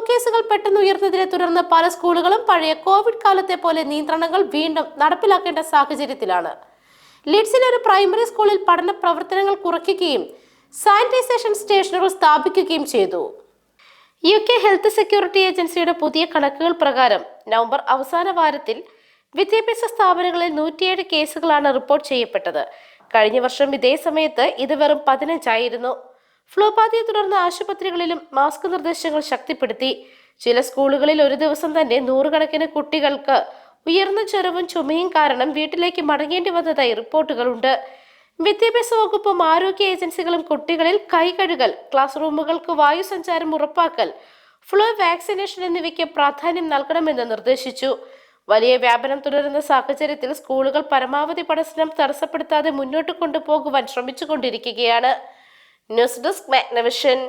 കേസുകൾ പെട്ടെന്ന് ഉയർന്നതിനെ തുടർന്ന് പല സ്കൂളുകളും പഴയ കോവിഡ് കാലത്തെ പോലെ നിയന്ത്രണങ്ങൾ വീണ്ടും നടപ്പിലാക്കേണ്ട സാഹചര്യത്തിലാണ്. ലീഡ്സിലെ ഒരു പ്രൈമറി സ്കൂളിൽ പഠന പ്രവർത്തനങ്ങൾ കുറയ്ക്കുകയും സാനിറ്റൈസേഷൻ സ്റ്റേഷനുകൾ സ്ഥാപിക്കുകയും ചെയ്തു. UK ഹെൽത്ത് സെക്യൂരിറ്റി ഏജൻസിയുടെ പുതിയ കണക്കുകൾ പ്രകാരം നവംബർ അവസാന വാരത്തിൽ വിദ്യാഭ്യാസ സ്ഥാപനങ്ങളിൽ 107 കേസുകളാണ് റിപ്പോർട്ട് ചെയ്യപ്പെട്ടത്. കഴിഞ്ഞ വർഷം ഇതേ സമയത്ത് ഇത് വെറും 15 ആയിരുന്നു. ഫ്ലൂ ബാധയെ തുടർന്ന് ആശുപത്രികളിലും മാസ്ക് നിർദ്ദേശങ്ങൾ ശക്തിപ്പെടുത്തി. ചില സ്കൂളുകളിൽ ഒരു ദിവസം തന്നെ 100 കണക്കിന് കുട്ടികൾക്ക് ഉയർന്ന ജ്വരവും ചുമയും കാരണം വീട്ടിലേക്ക് മടങ്ങേണ്ടി വന്നതായി റിപ്പോർട്ടുകളുണ്ട്. വിദ്യാഭ്യാസ വകുപ്പും ആരോഗ്യ ഏജൻസികളും കുട്ടികളിൽ കൈ കഴുകൽ, ക്ലാസ് റൂമുകൾക്ക് വായു സഞ്ചാരം ഉറപ്പാക്കൽ, ഫ്ലൂ വാക്സിനേഷൻ എന്നിവയ്ക്ക് പ്രാധാന്യം നൽകണമെന്ന് നിർദ്ദേശിച്ചു. വലിയ വ്യാപനം തുടരുന്ന സാഹചര്യത്തിൽ സ്കൂളുകൾ പരമാവധി പഠനം തടസ്സപ്പെടുത്താതെ മുന്നോട്ട് കൊണ്ടുപോകുവാൻ ശ്രമിച്ചുകൊണ്ടിരിക്കുകയാണ്. News desk Magnavision.